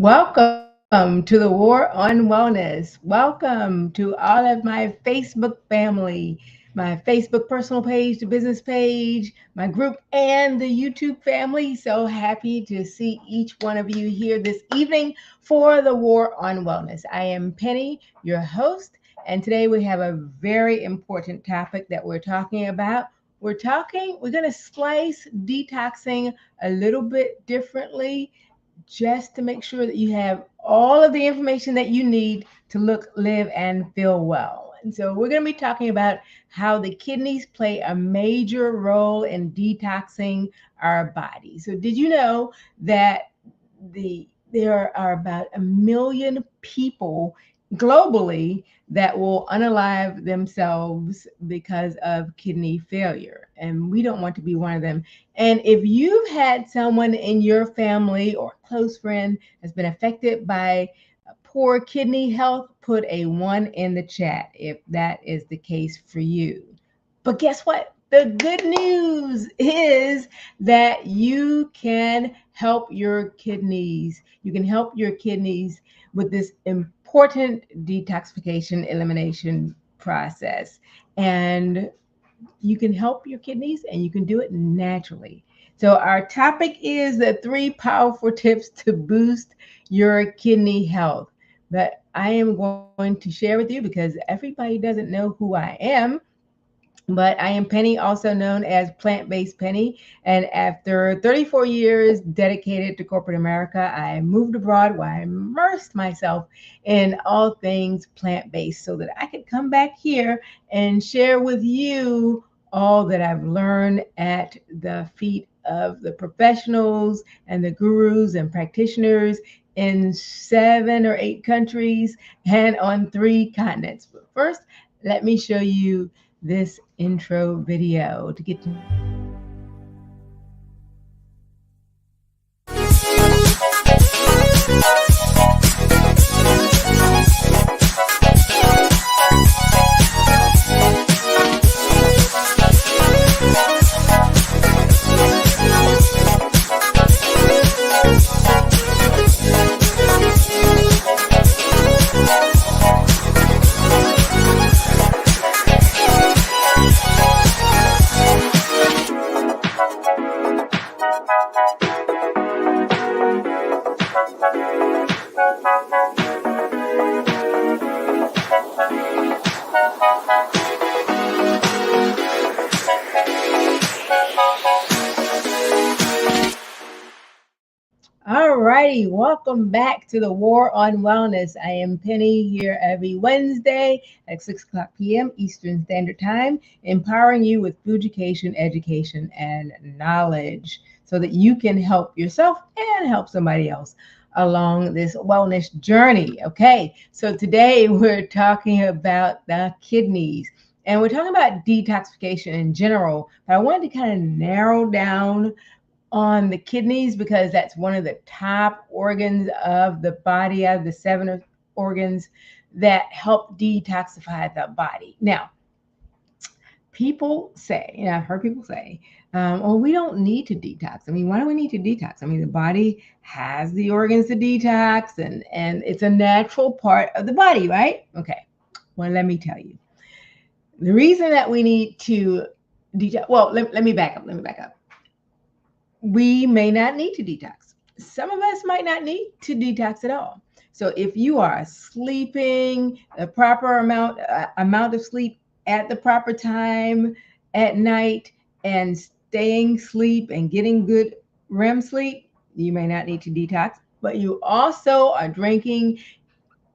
Welcome to the War on Wellness. Welcome to all of my Facebook family, my Facebook personal page, the business page, my group, and the YouTube family. So happy to see each one of you here this evening for the War on Wellness. I am Penny, your host, and today we have a very important topic that we're talking about. We're going to slice detoxing a little bit differently just to make sure that you have all of the information that you need to look, live, and feel well. And so we're going to be talking about how the kidneys play a major role in detoxing our body. So did you know that there are about 1 million people globally that will unalive themselves because of kidney failure? And we don't want to be one of them. And if you've had someone in your family or close friend has been affected by poor kidney health, put a 1 in the chat if that is the case for you. But guess what? The good news is that you can help your kidneys. You can help your kidneys with this important detoxification elimination process. And you can help your kidneys and you can do it naturally. So, our topic is the 3 powerful tips to boost your kidney health. But I am going to share with you because everybody doesn't know who I am. But I am Penny, also known as Plant Based Penny. And after 34 years dedicated to corporate America, I moved abroad where I immersed myself in all things plant based so that I could come back here and share with you all that I've learned at the feet of the professionals and the gurus and practitioners in 7 or 8 countries and on 3 continents. But first, let me show you this intro video to get to know me a little bit better. All righty, welcome back to the War on Wellness. I am Penny here every Wednesday at 6 o'clock p.m. Eastern Standard Time, empowering you with education, and knowledge so that you can help yourself and help somebody else along this wellness journey. Okay, so today we're talking about the kidneys and we're talking about detoxification in general, but I wanted to kind of narrow down on the kidneys because that's one of the top organs of the body out of the 7 organs that help detoxify the body. Now, people say, and I've heard people say, oh, we don't need to detox. I mean, why do we need to detox? I mean, the body has the organs to detox and it's a natural part of the body, right? Okay, well, let me tell you. The reason that we need to detox, well, let me back up. We may not need to detox. Some of us might not need to detox at all. So if you are sleeping the proper amount of sleep at the proper time at night and staying asleep and getting good REM sleep, you may not need to detox. But you also are drinking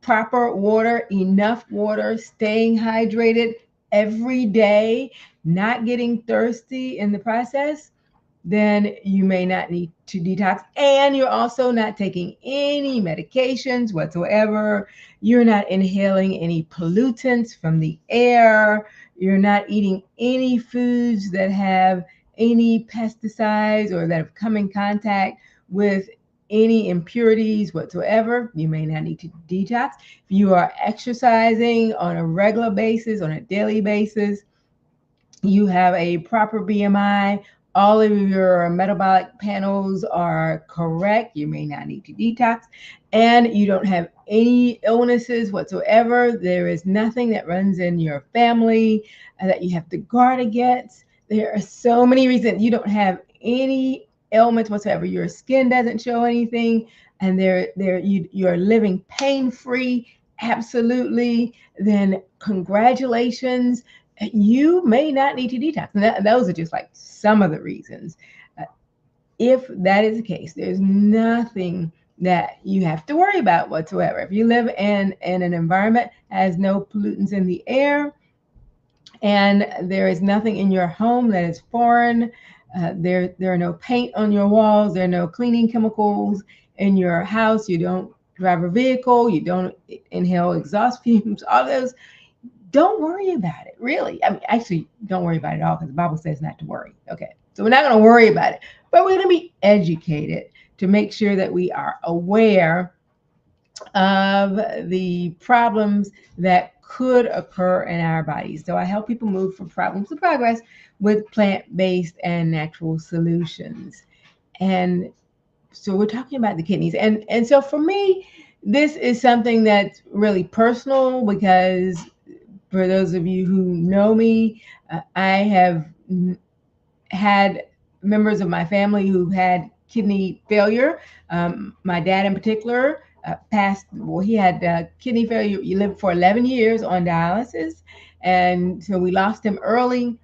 proper water, enough water, staying hydrated every day, not getting thirsty in the process, then you may not need to detox. And you're also not taking any medications whatsoever. You're not inhaling any pollutants from the air. You're not eating any foods that have any pesticides or that have come in contact with any impurities whatsoever. You may not need to detox. If you are exercising on a regular basis, on a daily basis, you have a proper BMI, all of your metabolic panels are correct, you may not need to detox, and you don't have any illnesses whatsoever. There is nothing that runs in your family that you have to guard against. There are so many reasons you don't have any ailments whatsoever. Your skin doesn't show anything, and you're living pain-free, absolutely. Then congratulations, you may not need to detox. And those are just like some of the reasons. Uh, if that is the case, there's nothing that you have to worry about whatsoever. If you live in an environment that has no pollutants in the air, and there is nothing in your home that is foreign, there are no paint on your walls, there are no cleaning chemicals in your house, you don't drive a vehicle, you don't inhale exhaust fumes, all those, don't worry about it, really. I mean, actually, don't worry about it at all, because the Bible says not to worry. Okay, so we're not going to worry about it, but we're going to be educated to make sure that we are aware of the problems that could occur in our bodies. So I help people move from problems to progress with plant-based and natural solutions. And so we're talking about the kidneys. And so for me, this is something that's really personal, because for those of you who know me, I have had members of my family who had kidney failure. My dad in particular passed, well, he had kidney failure. He lived for 11 years on dialysis. And so we lost him early.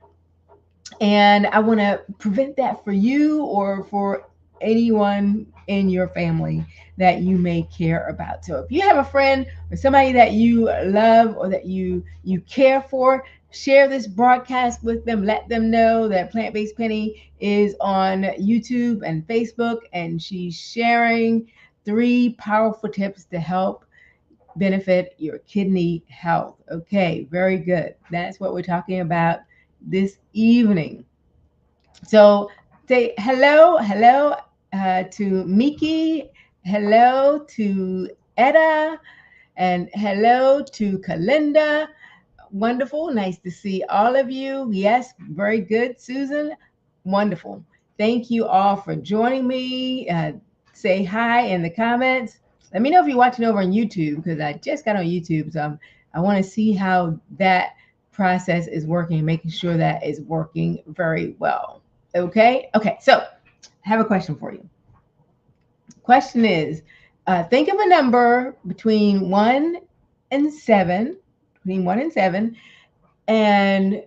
And I want to prevent that for you or for anyone in your family that you may care about. So if you have a friend or somebody that you love or that you care for, share this broadcast with them. Let them know that Plant-Based Penny is on YouTube and Facebook, and she's sharing 3 powerful tips to help benefit your kidney health. Okay, very good. That's what we're talking about this evening. So say hello to Miki, hello to Etta, and hello to Kalinda. Wonderful. Nice to see all of you. Yes, very good, Susan. Wonderful. Thank you all for joining me. Say hi in the comments. Let me know if you're watching over on YouTube, because I just got on YouTube. So I want to see how that process is working, making sure that is working very well. Okay. So I have a question for you. Question is, think of a number between 1 and 7, and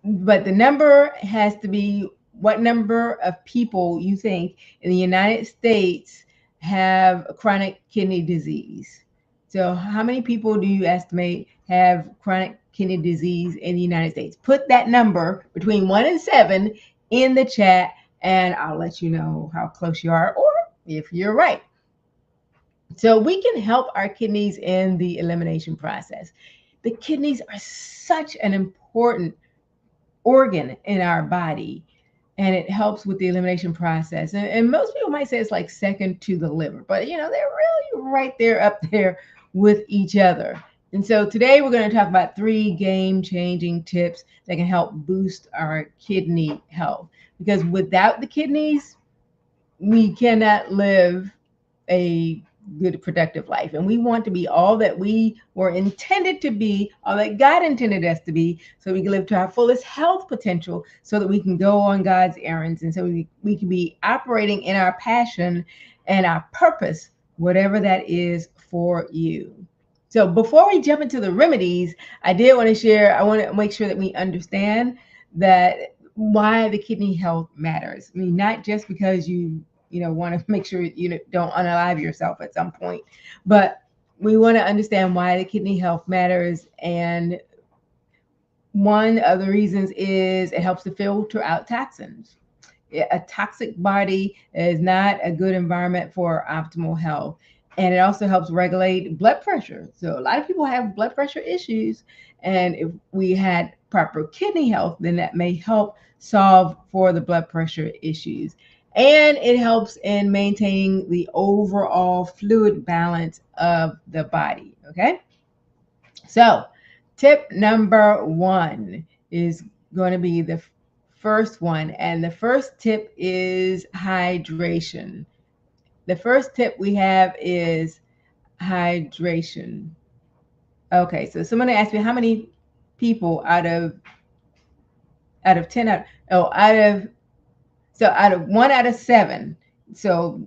but the number has to be what number of people you think in the United States have chronic kidney disease. So how many people do you estimate have chronic kidney disease in the United States? Put that number between 1 and 7 in the chat, and I'll let you know how close you are or if you're right. So we can help our kidneys in the elimination process. The kidneys are such an important organ in our body, and it helps with the elimination process. And most people might say it's like second to the liver, but they're really right there up there with each other. And so today we're going to talk about 3 game-changing tips that can help boost our kidney health. Because without the kidneys, we cannot live a good, productive life. And we want to be all that we were intended to be, all that God intended us to be, so we can live to our fullest health potential, so that we can go on God's errands, and so we can be operating in our passion and our purpose, whatever that is for you. So before we jump into the remedies, I want to make sure that we understand that why the kidney health matters. I mean, not just because you want to make sure you don't unalive yourself at some point, but we want to understand why the kidney health matters. And one of the reasons is it helps to filter out toxins. A toxic body is not a good environment for optimal health. And it also helps regulate blood pressure. So a lot of people have blood pressure issues, and if we had proper kidney health, then that may help solve for the blood pressure issues. And it helps in maintaining the overall fluid balance of the body. Okay. So tip number 1 is going to be the first one. And the first tip is hydration. The first tip we have is hydration. Okay, so someone asked me how many people out of 10 out of so out of 1 out of 7. So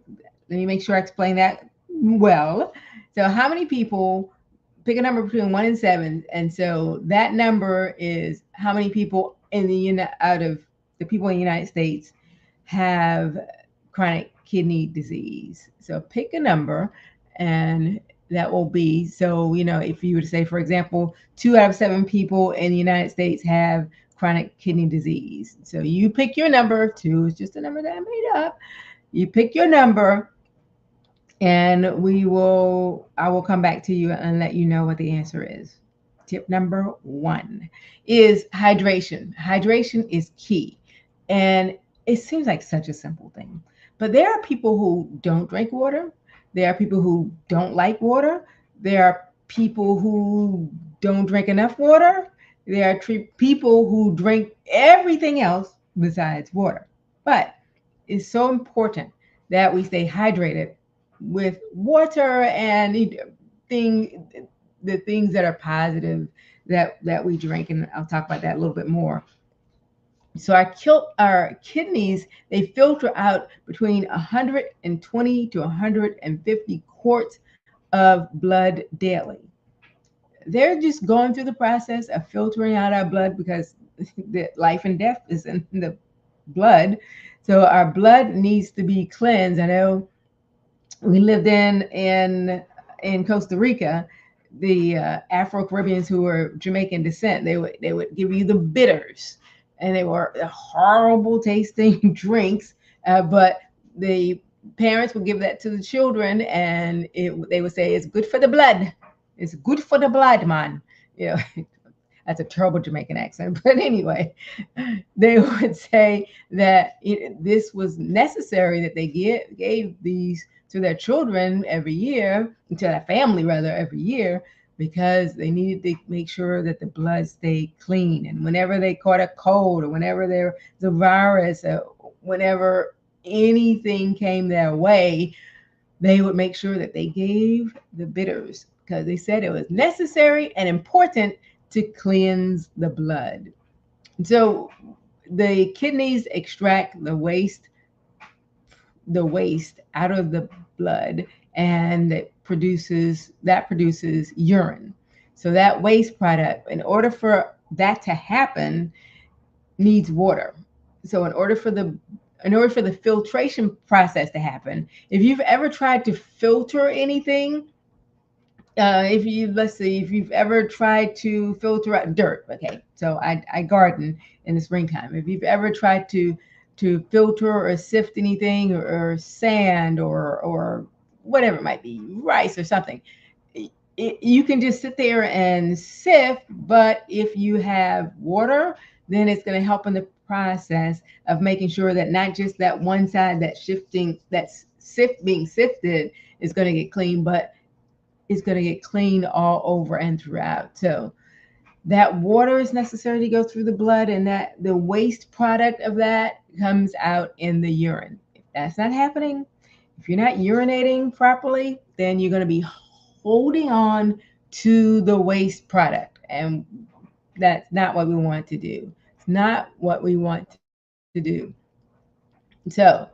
let me make sure I explain that well. So how many people, pick a number between 1 and 7, and so that number is how many people out of the people in the United States have chronic kidney disease. So pick a number, and that will be, so if you were to say, for example, 2 out of 7 people in the United States have chronic kidney disease. So you pick your number. 2 is just a number that I made up. You pick your number, and I will come back to you and let you know what the answer is. Tip number 1 is hydration. Hydration is key. And it seems like such a simple thing, but there are people who don't drink water. There are people who don't like water. There are people who don't drink enough water. There are people who drink everything else besides water. But it's so important that we stay hydrated with water and the things that are positive that we drink. And I'll talk about that a little bit more. So our kidneys, they filter out between 120 to 150 quarts of blood daily. They're just going through the process of filtering out our blood because the life and death is in the blood. So our blood needs to be cleansed. I know we lived in Costa Rica. The Afro-Caribbeans who were Jamaican descent, they would give you the bitters, and they were horrible tasting drinks. But the parents would give that to the children, and they would say it's good for the blood. It's good for the blood, man. That's a terrible Jamaican accent, but anyway, they would say that this was necessary, that they gave these to their children every year, to their family rather every year, because they needed to make sure that the blood stayed clean. And whenever they caught a cold, or whenever there was a virus, or whenever anything came their way, they would make sure that they gave the bitters, because they said it was necessary and important to cleanse the blood. So the kidneys extract the waste out of the blood, and that produces urine. So that waste product, in order for that to happen, needs water. So in order for the filtration process to happen, if you've ever tried to filter anything, if you've ever tried to filter out dirt, okay, so I garden in the springtime. If you've ever tried to filter or sift anything, or sand, or whatever it might be, rice or something, you can just sit there and sift. But if you have water, then it's going to help in the process of making sure that not just that one side being sifted is going to get clean, but it's going to get clean all over and throughout. So that water is necessary to go through the blood, and that the waste product of that comes out in the urine. If that's not happening, if you're not urinating properly, then you're going to be holding on to the waste product, and that's not what we want to do. It's not what we want to do. So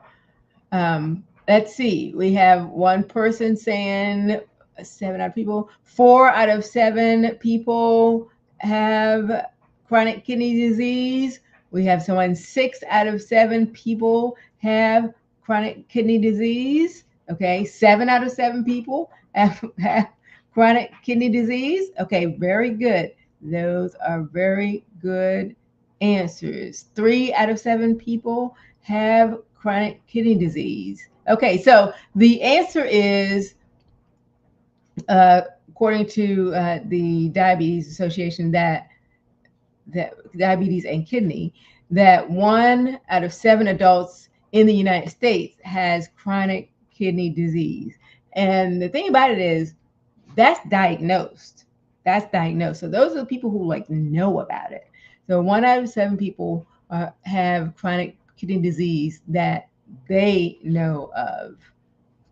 let's see. We have one person saying 7 out of people. 4 out of 7 people have chronic kidney disease. We have someone 6 out of 7 people have chronic kidney disease. Okay, 7 out of 7 people have chronic kidney disease. Okay, very good. Those are very good answers. 3 out of 7 people have chronic kidney disease. Okay, so the answer is, according to the Diabetes Association, that diabetes and kidney, that 1 out of 7 adults in the United States has chronic kidney disease. And the thing about it is, that's diagnosed. So those are the people who know about it. So 1 out of 7 people have chronic kidney disease that they know of.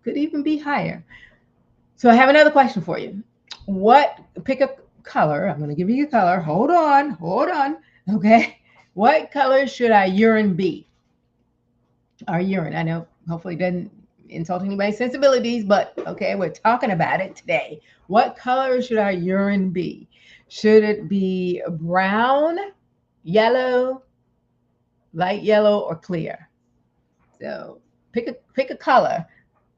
Could even be higher. So I have another question for you. Pick a color. I'm going to give you a color. Hold on, hold on. Okay. What color should our urine be? Our urine. I know hopefully it doesn't insult anybody's sensibilities, but okay, we're talking about it today. What color should our urine be? Should it be brown, yellow, light yellow, or clear? So pick a color.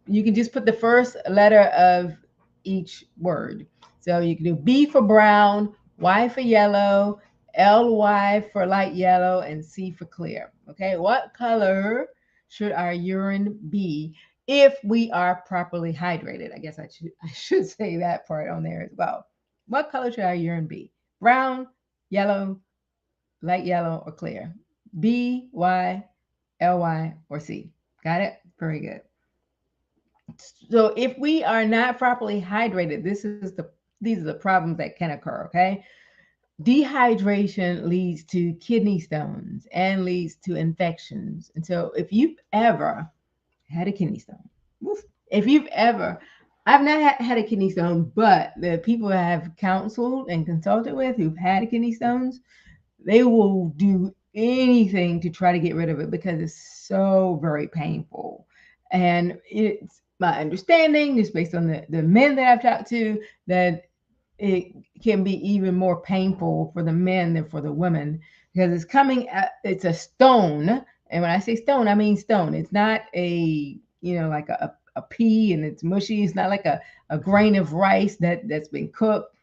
You can just put the first letter of each word. So you can do B for brown, Y for yellow, LY for light yellow, and C for clear. Okay, what color should our urine be if we are properly hydrated? I guess I should say that part on there as well. What color should our urine be? Brown, yellow, light yellow, or clear? B, Y, LY, or C? Got it? Very good. So if we are not properly hydrated, these are the problems that can occur, okay? Dehydration leads to kidney stones and leads to infections. And so if you've ever had a kidney stone, if you've ever, I've not had a kidney stone, but the people I have counseled and consulted with who've had kidney stones, they will do anything to try to get rid of it because it's so very painful. And it's my understanding, just based on the men that I've talked to, that it can be even more painful for the men than for the women because it's a stone. And when I say stone, I mean stone. It's not like a pea and it's mushy. It's not like a grain of rice that's been cooked.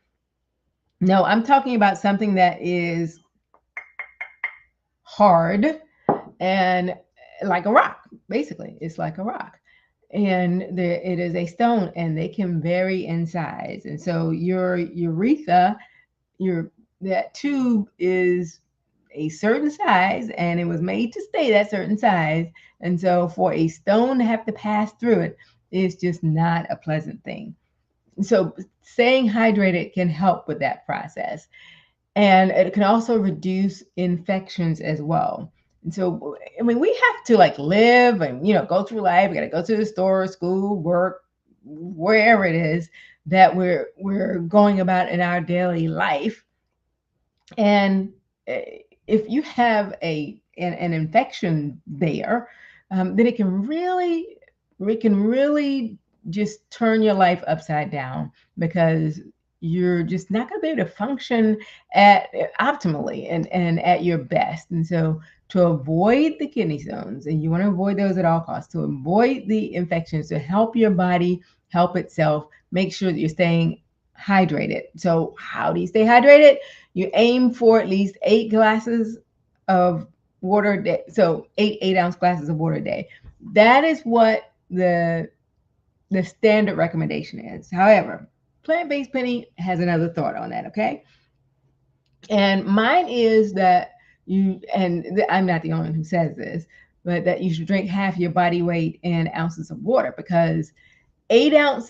No, I'm talking about something that is hard and like a rock. Basically, it's like a rock, and it is a stone, and they can vary in size. And so your urethra, that tube is a certain size, and it was made to stay that certain size. And so for a stone to have to pass through it is just not a pleasant thing. So staying hydrated can help with that process. And it can also reduce infections as well. And so, I mean, we have to like live and, go through life. We got to go to the store, school, work, wherever it is that we're going about in our daily life. And if you have an infection there, then it can really just turn your life upside down because you're just not going to be able to function at optimally and at your best. And so to avoid the kidney stones, and you want to avoid those at all costs, to avoid the infections, to help your body help itself, make sure that you're staying hydrated. So how do you stay hydrated? You aim for at least 8 glasses of water a day. So 8-ounce glasses of water a day. That is what the standard recommendation is. However, Plant-Based Penny has another thought on that, okay? And mine is that I'm not the only one who says this, but that you should drink half your body weight in ounces of water, because 8 ounce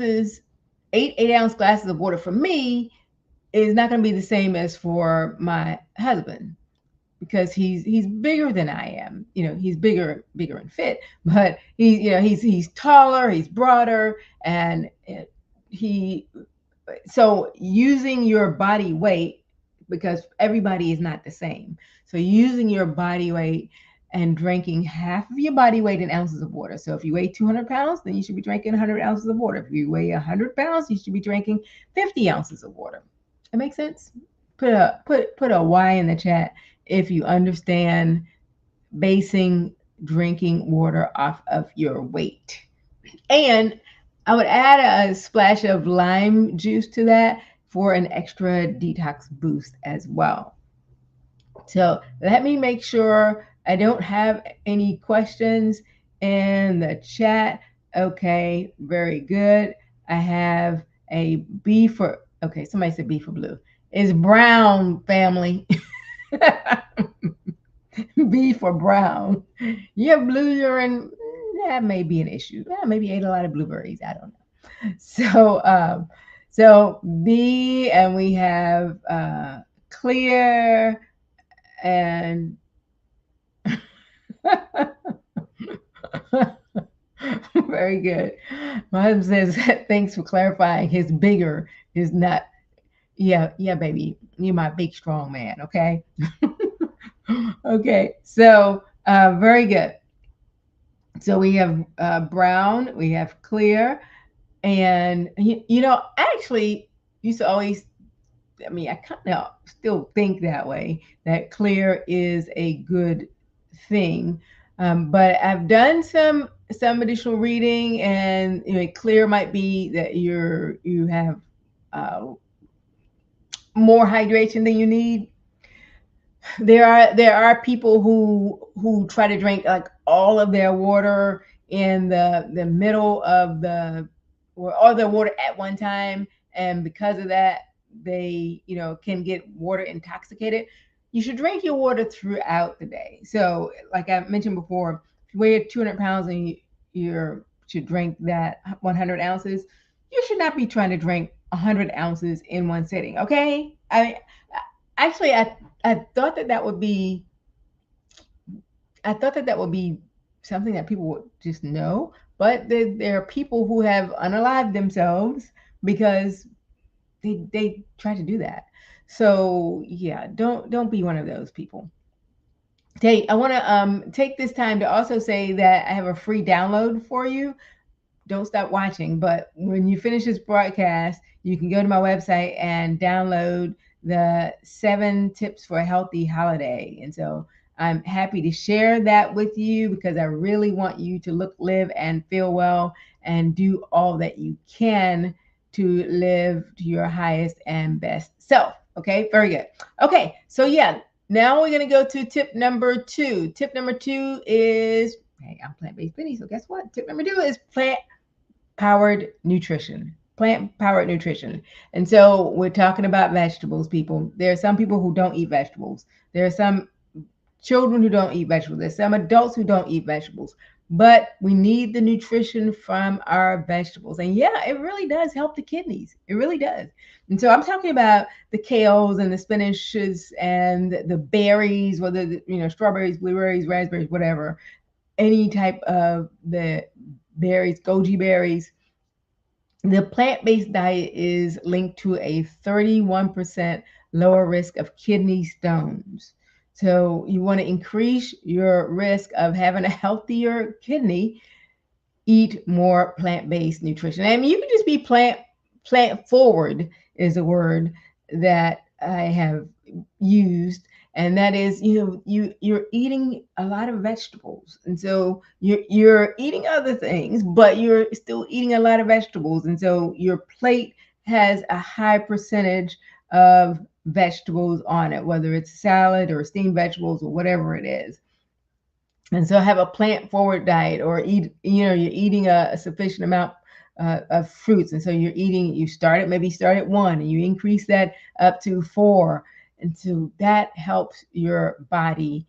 glasses of water for me is not going to be the same as for my husband, because he's bigger than I am. He's bigger and fit, but he's taller, he's broader, and so using your body weight, because everybody is not the same. So using your body weight and drinking half of your body weight in ounces of water. So if you weigh 200 pounds, then you should be drinking 100 ounces of water. If you weigh 100 pounds, you should be drinking 50 ounces of water. That makes sense? Put a Y in the chat if you understand basing drinking water off of your weight. And I would add a splash of lime juice to that for an extra detox boost as well. So let me make sure I don't have any questions in the chat. Okay, very good. I have a B for, okay, somebody said B for blue. It's brown, family. B for brown. You have blue urine, that may be an issue. Yeah, maybe you ate a lot of blueberries. I don't know. So B, and we have clear and Very good. My husband says, thanks for clarifying. His bigger is not, yeah, yeah, baby. You're my big, strong man. Okay. Okay. So, very good. So we have brown, we have clear, and I actually used to always, I mean, I kind of still think that way, that clear is a good thing. But I've done some additional reading, and clear might be that you have uh, more hydration than you need. There are people who try to drink like all of their water in the middle of the or all their water at one time, and because of that they can get water intoxicated. You should drink your water throughout the day. So like I mentioned before, if you weigh 200 pounds and you should drink that 100 ounces, you should not be trying to drink 100 ounces in one sitting. Okay, I mean, actually, I thought that would be I thought that would be something that people would just know, but there are people who have unalived themselves because they try to do that. So yeah, don't be one of those people. I want to take this time to also say that I have a free download for you. Don't stop watching. But when you finish this broadcast, you can go to my website and download the 7 tips for a healthy holiday. And so I'm happy to share that with you because I really want you to look, live, and feel well and do all that you can to live to your highest and best self. Okay, very good. Okay, so yeah, now we're going to go to tip number 2. Tip number 2 is, hey, I'm plant-based Benny, so guess what? Tip number 2 is plant-powered nutrition. Plant-powered nutrition. And so we're talking about vegetables, people. There are some people who don't eat vegetables. There are some children who don't eat vegetables. There's some adults who don't eat vegetables. But we need the nutrition from our vegetables. And yeah, it really does help the kidneys. It really does. And so I'm talking about the kales and the spinaches and the berries, whether strawberries, blueberries, raspberries, whatever, any type of the berries, goji berries. The plant-based diet is linked to a 31% lower risk of kidney stones. So you want to increase your risk of having a healthier kidney. Eat more plant-based nutrition. I mean, you can just be plant forward is a word that I have used, and that is you're eating a lot of vegetables, and so you're eating other things, but you're still eating a lot of vegetables, and so your plate has a high percentage of vegetables on it, whether it's salad or steamed vegetables or whatever it is. And so have a plant forward diet, or you're eating a sufficient amount of fruits. And so you start at 1 and you increase that up to 4. And so that helps your body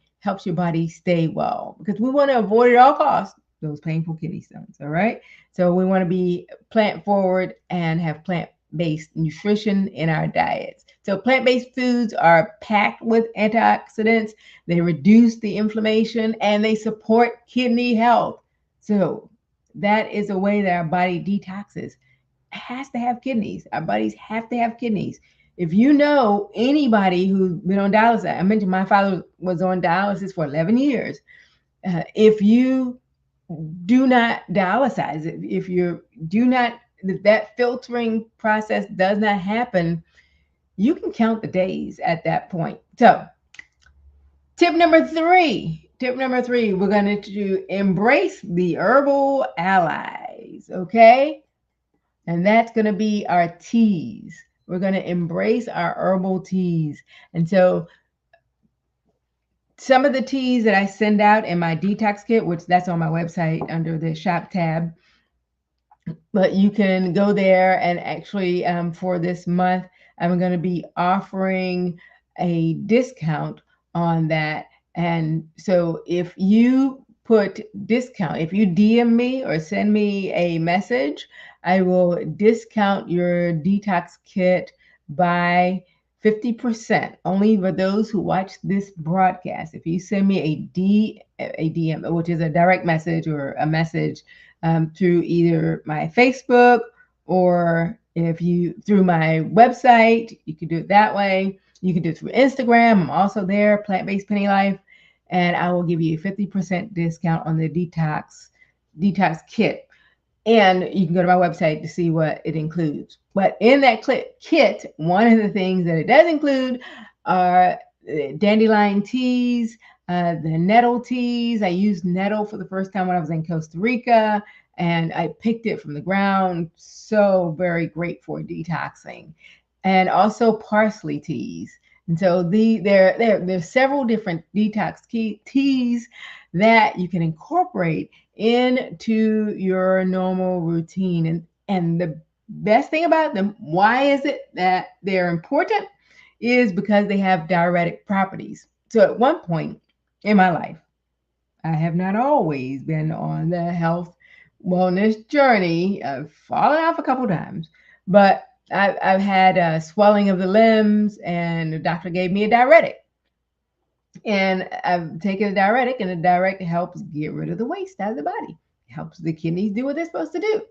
stay well, because we want to avoid at all costs those painful kidney stones. All right. So we want to be plant forward and have plant-based nutrition in our diets. So plant-based foods are packed with antioxidants. They reduce the inflammation and they support kidney health. So that is a way that our body detoxes. It has to have kidneys. Our bodies have to have kidneys. If you know anybody who's been on dialysis, I mentioned my father was on dialysis for 11 years. If you do not dialysize, if that filtering process does not happen, you can count the days at that point. So tip number 3, we're going to embrace the herbal allies. Okay. And that's going to be our teas. We're going to embrace our herbal teas. And so some of the teas that I send out in my detox kit, which that's on my website under the shop tab, but you can go there and actually for this month, I'm going to be offering a discount on that. And so if you if you DM me or send me a message, I will discount your detox kit by 50% only for those who watch this broadcast. If you send me a DM, which is a direct message or a message through either my Facebook or if you through my website, you can do it that way. You can do it through Instagram. I'm also there, Plant-Based Penny Life, and I will give you a 50% discount on the detox kit. And you can go to my website to see what it includes. But in that kit, one of the things that it does include are dandelion teas, the nettle teas. I used nettle for the first time when I was in Costa Rica, and I picked it from the ground. So very great for detoxing. And also parsley teas. And so there's several different detox teas that you can incorporate into your normal routine. And the best thing about them, why is it that they're important, is because they have diuretic properties. So at one point in my life, I have not always been on the health wellness journey. I've fallen off a couple times, but I've had swelling of the limbs, and the doctor gave me a diuretic. And I've taken a diuretic, and a diuretic helps get rid of the waste out of the body. It helps the kidneys do what they're supposed to do.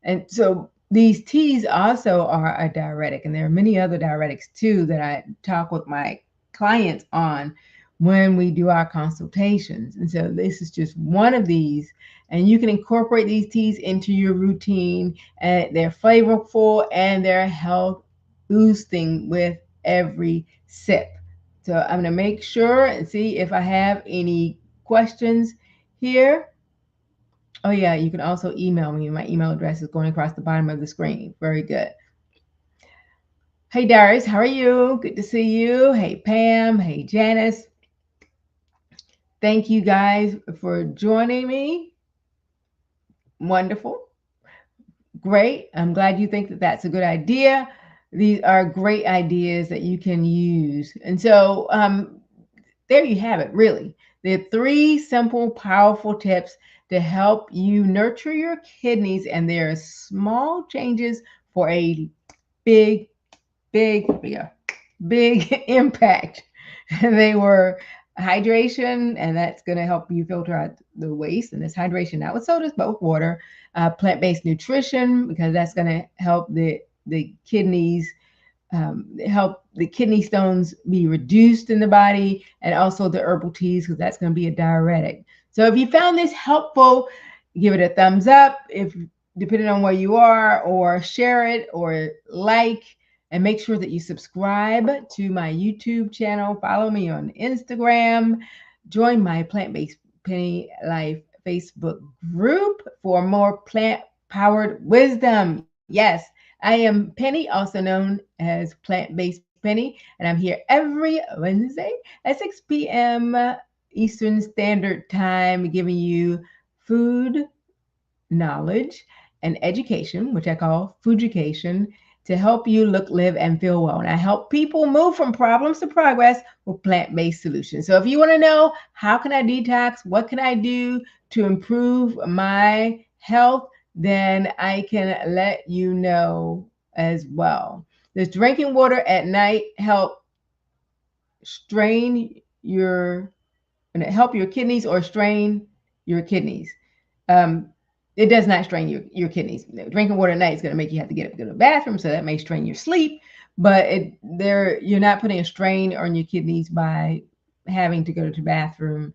And so these teas also are a diuretic, and there are many other diuretics too that I talk with my clients on when we do our consultations. And so this is just one of these, and you can incorporate these teas into your routine, and they're flavorful and they're health boosting with every sip. So I'm going to make sure and see if I have any questions here. Oh, yeah, you can also email me. My email address is going across the bottom of the screen. Very good. Hey, Darius, how are you? Good to see you. Hey, Pam. Hey, Janice. Thank you guys for joining me. Wonderful. Great. I'm glad you think that that's a good idea. These are great ideas that you can use. And so there you have it, really. There are 3 simple, powerful tips to help you nurture your kidneys, and there are small changes for a big impact. And they were hydration, and that's going to help you filter out the waste, and this hydration not with sodas but with water. Plant-based nutrition, because that's going to help the kidneys, help the kidney stones be reduced in the body, and also the herbal teas, because that's going to be a diuretic. So if you found this helpful, give it a thumbs up, if depending on where you are, or share it, or like, and make sure that you subscribe to my YouTube channel. Follow me on Instagram. Join my Plant-Based Penny Life Facebook group for more plant-powered wisdom. Yes, I am Penny, also known as Plant-Based Penny, and I'm here every Wednesday at 6 p.m. Eastern Standard Time, giving you food knowledge and education, which I call Foodjucation, to help you look, live, and feel well. And I help people move from problems to progress with plant-based solutions. So if you want to know, how can I detox? What can I do to improve my health? Then I can let you know as well. Does drinking water at night help help your kidneys or strain your kidneys? It does not strain your kidneys. Drinking water at night is going to make you have to get up and go to the bathroom, so that may strain your sleep. But you're not putting a strain on your kidneys by having to go to the bathroom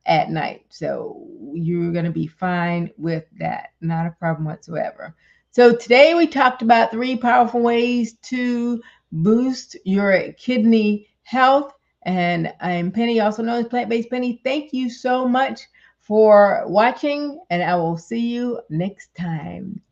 at night. So you're going to be fine with that. Not a problem whatsoever. So today we talked about 3 powerful ways to boost your kidney health. And I'm Penny, also known as Plant-Based Penny. Thank you so much for watching, and I will see you next time.